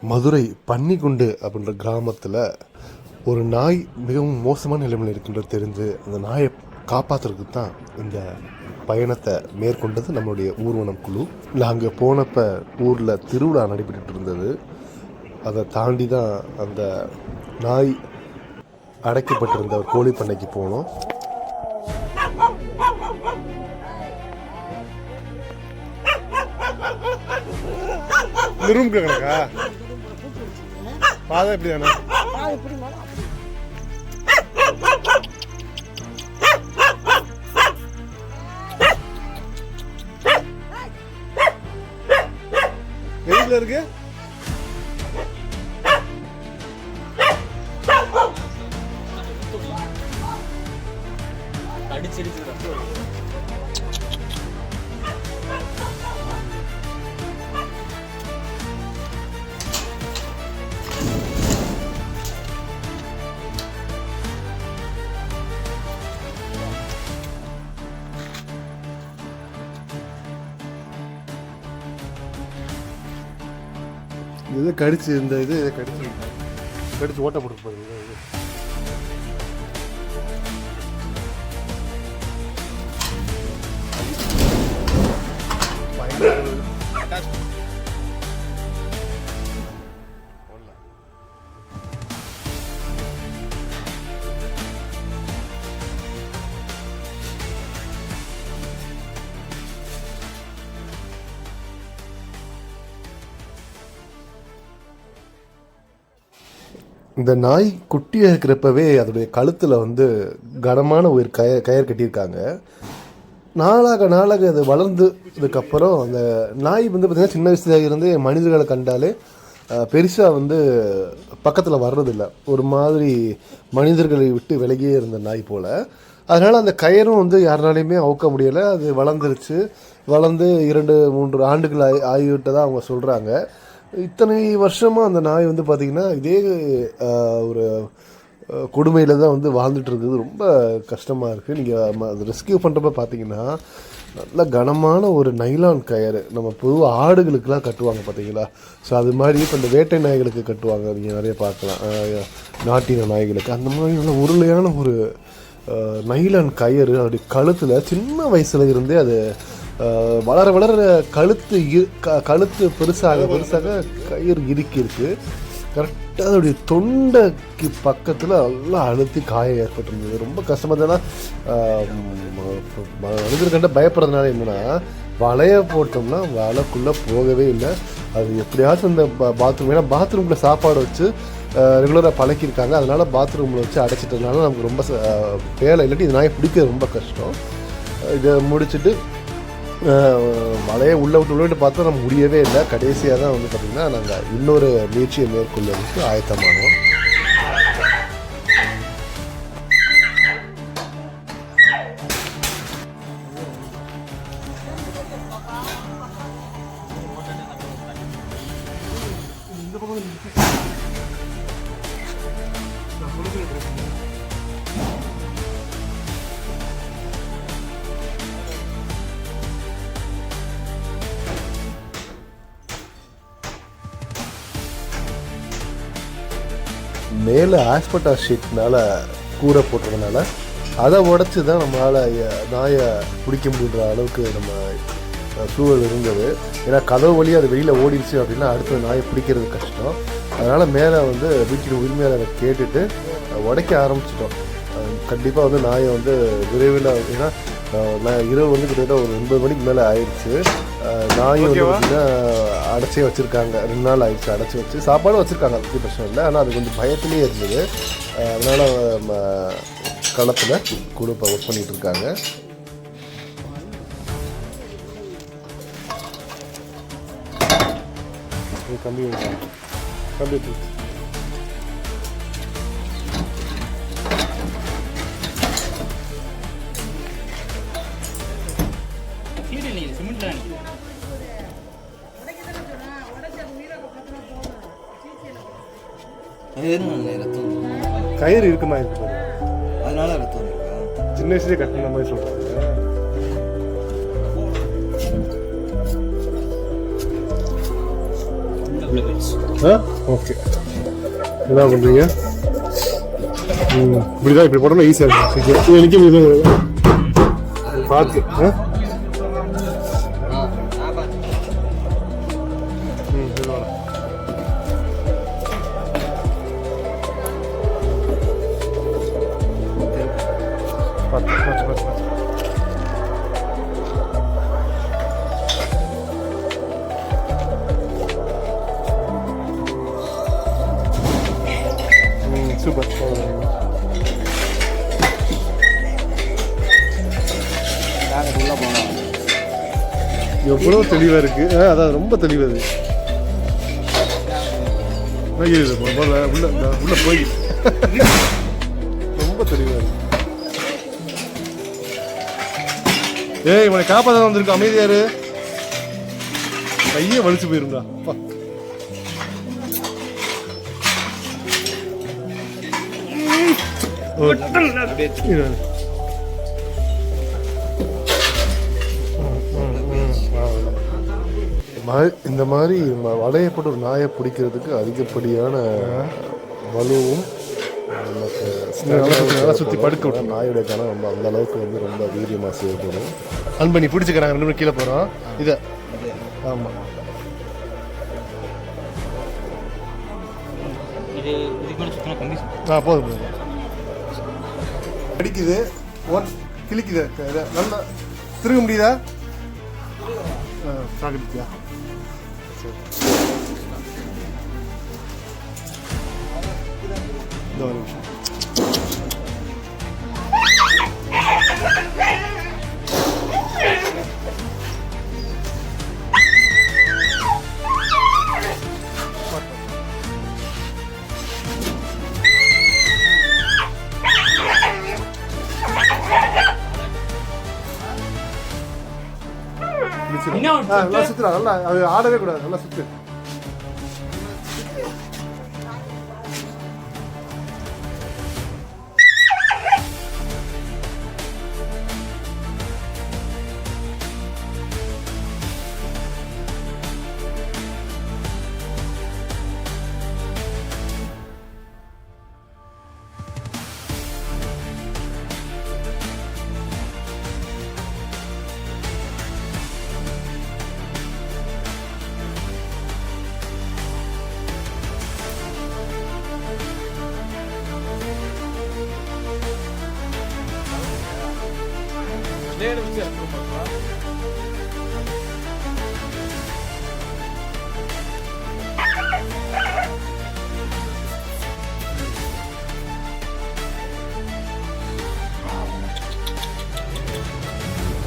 மதுரை பன்னிக்குண்டு அப்படின்ற கிராமத்தில் ஒரு நாய் மிகவும் மோசமான நிலைமையில் இருக்கின்றது தெரிஞ்சு அந்த நாயை காப்பாற்றுறதுக்கு தான் இந்த பயணத்தை மேற்கொண்டது நம்மளுடைய ஊர்வனம் குழு. நாங்கள் போனப்போ ஊரில் திருவிழா நடைபெற்று இருந்தது. அதை தாண்டி தான் அந்த நாய் அடைக்கப்பட்டிருந்த ஒரு கோழி பண்ணைக்கு போனோம். ரூம்க்கு கணக்கா பாதை எப்படி தானே வெயில இருக்கு. இது கடிச்சு இந்த இது கடிச்சு ஓட்ட போட்டு போகுது. இந்த நாய் குட்டியாக இருக்கிறப்பவே அதோடைய கழுத்தில் வந்து கனமான ஒரு கயிறு கட்டியிருக்காங்க. நாளாக அது வளர்ந்ததுக்கப்புறம் அந்த நாய் வந்து பார்த்திங்கன்னா சின்ன வயசுல இருந்து மனிதர்களை கண்டாலே பெருசாக வந்து பக்கத்தில் வர்றதில்லை. ஒரு மாதிரி மனிதர்களை விட்டு விலகியே இருந்த நாய் போல். அதனால் அந்த கயிறும் வந்து யாருனாலையுமே அவுக்க முடியலை. அது வளர்ந்து 2-3 ஆண்டுகள் ஆகிவிட்டதாக அவங்க சொல்கிறாங்க. இத்தனை வருஷமாக அந்த நாய் வந்து பார்த்திங்கன்னா இதே ஒரு கொடுமையில் தான் வந்து வாழ்ந்துட்டு இருக்குது. ரொம்ப கஷ்டமாக இருக்குது. நீங்கள் அது ரெஸ்கியூ பண்ணுறப்ப பார்த்தீங்கன்னா நல்ல கனமான ஒரு நைலான் கயிறு நம்ம பொதுவாக ஆடுகளுக்கெலாம் கட்டுவாங்க பார்த்தீங்களா. ஸோ அது மாதிரி இப்போ இந்த வேட்டை நாய்களுக்கு கட்டுவாங்க, நீங்கள் நிறைய பார்க்கலாம். நாட்டின நாய்களுக்கு அந்த மாதிரி நல்ல உருளையான ஒரு நைலான் கயிறு அப்படி கழுத்தில் சின்ன வயசில் இருந்தே அது வளர கழுத்து பெருசாக கயிறு இருக்கு. கரெக்டாக அதோடைய தொண்டைக்கு பக்கத்தில் எல்லாம் அழுத்தி காயம் ஏற்பட்டிருந்தது. ரொம்ப கஷ்டமாக தான். மனிதர்கிட்ட பயப்படுறதுனால என்னென்னா வலையை போட்டோம்னா வலைக்குள்ளே போகவே இல்லை. அது எப்படியாச்சும் இந்த பாத்ரூம், ஏன்னா பாத்ரூமில் சாப்பாடு வச்சு ரெகுலராக பழக்கியிருக்காங்க. அதனால் பாத்ரூமில் வச்சு அடைச்சிட்டதுனால நமக்கு ரொம்ப வேலை. இல்லாட்டி இது நாயை பிடிக்கிறது ரொம்ப கஷ்டம். இதை முடிச்சுட்டு மழையை உள்ளே விட்டு பார்த்தா நம்ம முடியவே இல்லை. கடைசியாக தான் வந்து பார்த்திங்கன்னா நாங்கள் இன்னொரு முயற்சியை மேற்கொள்வதற்கு ஆயத்தமானோம். மேலே ஆஸ்பெட்டாஸ் ஷீட்னால கூரை போட்டதுனால அதை உடச்சி தான் நம்மளால் நாயை பிடிக்க முடியுன்ற அளவுக்கு நம்ம சூழல் இருந்தது. ஏன்னா கதவு வழியாக அது வெளியில் ஓடிடுச்சு அப்படின்னா அடுத்த நாயை பிடிக்கிறது கஷ்டம். அதனால் மேலே வந்து வீட்டில் உரிமையாளரை கேட்டுட்டு உடைக்க ஆரம்பிச்சிட்டோம். கண்டிப்பாக வந்து நாயை வந்து விரைவில், ஏன்னா இரவு வந்து கிட்டத்தட்ட ஒரு 9 மணிக்கு மேலே ஆயிடுச்சு. நாயும் வந்து பார்த்திங்கன்னா அடைச்சே வச்சுருக்காங்க. 2 நாள் ஆயிடுச்சு அடைச்சி வச்சு. சாப்பாடும் வச்சுருக்காங்க, அதுக்கு பிரச்சனை இல்லை. ஆனால் அது கொஞ்சம் பயத்துலேயே இருந்தது. அதனால் களத்தில் குழுப்பை ஒர்க் பண்ணிகிட்டு இருக்காங்க. கம்பி கயிறு இருக்குமா இருக்கு, அதனால ரத்தம் இருக்கா? சின்ன வயசுலேயே கட்டின மாதிரி சொல்கிறாங்க. உள்ள போயிடுச்சு. ஓகே, என்ன பண்ணுறீங்க? இப்படிதான் இப்படி போட்டோம்னா ஈஸியாக இருக்கும். எனக்கு பார்த்து சூப்பர். எவ்வளோ தெளிவாக இருக்கு. அதான் ரொம்ப தெளிவாக இருக்கு. உள்ள போய் ரொம்ப தெளிவாக இருக்கு. ஏய், இவனை காப்பாற்ற வந்திருக்கு. அமைதியாரு, கையே வலிச்சு போயிருந்தா. இந்த மாதிரி வலையை போட்டு ஒரு நாயை பிடிக்கிறதுக்கு அதிகப்படியான வலுவும் சுற்றி படுக்க விட்டு நாயுடைய கணம் ரொம்ப அந்த அளவுக்கு வந்து ரொம்ப வீரியமாக செய்யப்படும். அன்பனி பிடிச்சிக்கிறாங்க, ரெண்டு கீழே போகிறோம். இதை ஆமாம், போதும் போதும். அடிக்குது, கிளிக்குது, நல்லா திரும்ப முடியுதா? சாகடிக்கியா? இந்த ஒரு நிமிஷம். நல்லா சுத்துறா, நல்லா அது ஆடவே கூடாது, நல்லா சுத்து.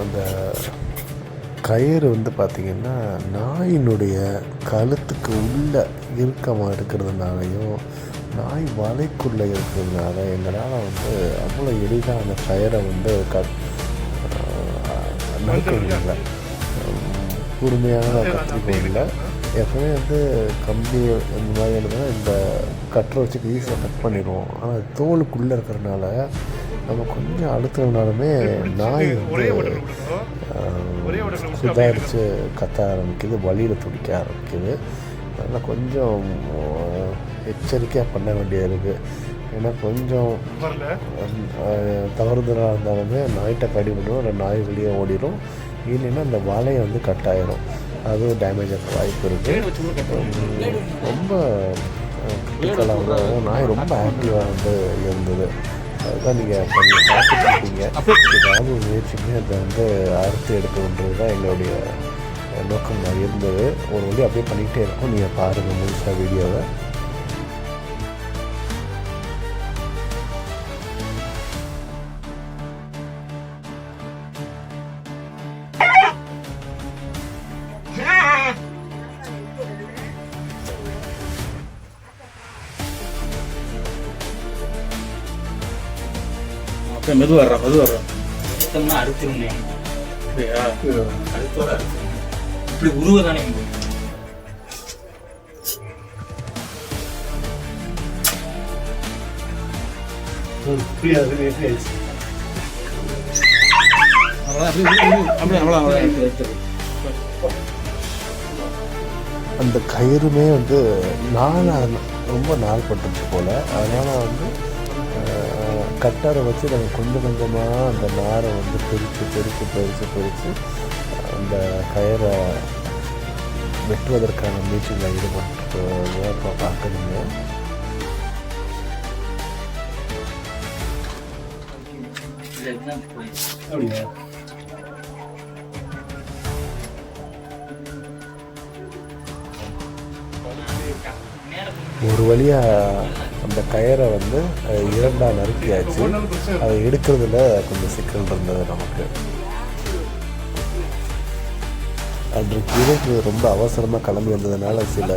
அந்த கயிறு வந்து பார்த்திங்கன்னா நாயினுடைய கழுத்துக்கு உள்ள இறுக்கமாக இருக்கிறதுனாலையும் நாய் வலைக்குள்ளே இருக்கிறதுனால எங்களால் வந்து அவ்வளோ எளிதாக அந்த கயிறை வந்து நறுக்க முடியல. கூர்மையான கத்திரிக்கோள் இல்லை. எப்பவுமே வந்து கம்பி இந்த மாதிரி இருந்தால் இந்த கட்டரை வச்சு ஈஸியாக கட் பண்ணிடுவோம். ஆனால் தோலுக்குள்ளே இருக்கிறதுனால நம்ம கொஞ்சம் அழுத்தினாலுமே நாய் வந்து சுதாரித்து கத்த ஆரம்பிக்குது, வலியில் துடிக்க ஆரம்பிக்குது. அதனால் கொஞ்சம் எச்சரிக்கையாக பண்ண வேண்டியது இருக்குது. ஏன்னா கொஞ்சம் தவறுதலாக இருந்தாலுமே நாய்கிட்ட கடிவிடும், இல்லை நாய் வெளியே ஓடிடும். இல்லைன்னா அந்த வலையை வந்து கட் ஆகிடும், அதுவும் டேமேஜ் ஆக வாய்ப்பு இருக்குது. ரொம்ப கிரிட்டிக்கலாக வந்து நாய் ரொம்ப ஆக்டிவாக வந்து இருந்தது. அதுதான் நீங்கள் பார்த்துருக்கீங்க. ஏதாவது முயற்சியுமே அதை வந்து அறுத்து எடுக்கணுன்றது தான் எங்களுடைய நோக்கமாக இருந்தது. ஒரு வழி அப்படியே பண்ணிகிட்டே இருக்கோம். நீங்கள் பாருங்கள் முழுசாக வீடியோவை. மெது வர்றோம் அடுத்துருங்க. அடுத்தோட இப்படி உருவதானே அந்த கயிறுமே வந்து ரொம்ப நாள் பட்டுச்சு போல். அதனால் வந்து கட்டாரை வச்சு நம்ம கொஞ்சம் கொஞ்சமாக அந்த நாரை வந்து பிரித்து அந்த கயிறை வெட்டுவதற்கான முயற்சியில் ஈடுபட்டு இப்போ பார்க்குறீங்க. அப்படியா? ஒரு வழியாக அந்த கயிறை வந்து 2ஆக நறுக்கியாச்சு. அதை எடுக்கிறதுல கொஞ்சம் சிக்கல் இருந்தது நமக்கு. அன்றைக்கு இரவு ரொம்ப அவசரமாக கிளம்பி வந்ததுனால சில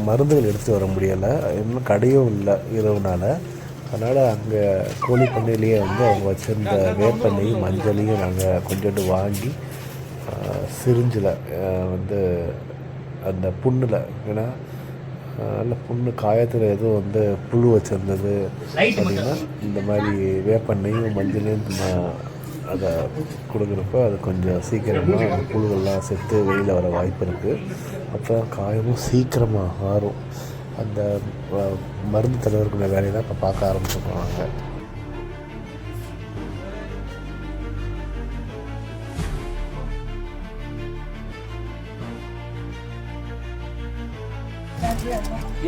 மருந்துகள் எடுத்துகிட்டு வர முடியலை. இன்னும் கடையும் இல்லை இரவுனால. அதனால் அங்கே கோழி பண்ணையிலேயே வந்து அவங்க வச்சுருந்த வேப்பெண்ணையும் மஞ்சளையும் நாங்கள் கொஞ்சோண்டு வாங்கி சிரிஞ்சில் வந்து அந்த புண்ணில், ஏன்னா நல்ல புண்ணு காயத்தில் எதுவும் வந்து புழு வச்சுருந்தது அப்படின்னா இந்த மாதிரி வேப்பெண்ணையும் மஞ்சளையும் அதை கொடுக்குறப்ப அது கொஞ்சம் சீக்கிரமாக அந்த புழுவெல்லாம் செத்து வெளியில் வர வாய்ப்பு இருக்குது. அப்போ காயமும் சீக்கிரமாக ஆறும். அந்த மருந்து தலைவருக்குள்ள வேலையை தான் இப்போ பார்க்க ஆரம்பிச்சிருக்காங்க.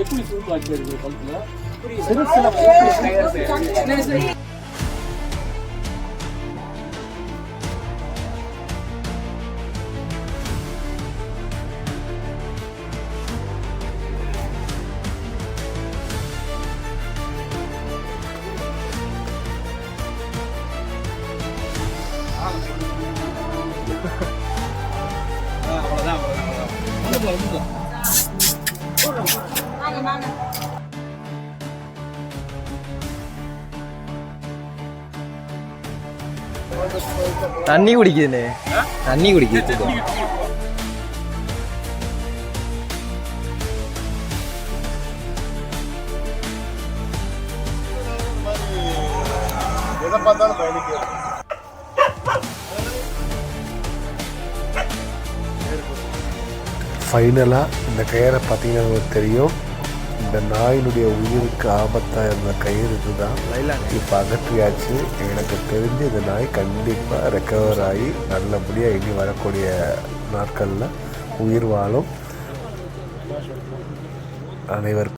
எப்படி சூப்பாச்சு கழுத்துல? தண்ணி குடிக்குதுண்ணே, தண்ணி குடிக்குது. எதை பார்த்தாலும் பயணிக்க ஃபைனலாக இந்த கயிறை பார்த்தீங்கன்னா உங்களுக்கு தெரியும். இந்த நாயினுடைய உயிருக்கு ஆபத்தாக இருந்த கயிறு இதுதான். இப்போ அகற்றியாச்சு. எனக்கு தெரிஞ்சு இந்த நாய் கண்டிப்பாக ரெக்கவர் ஆகி நல்லபடியாக இனி வரக்கூடிய நாட்களில் உயிர் வாழும். அனைவருக்கும்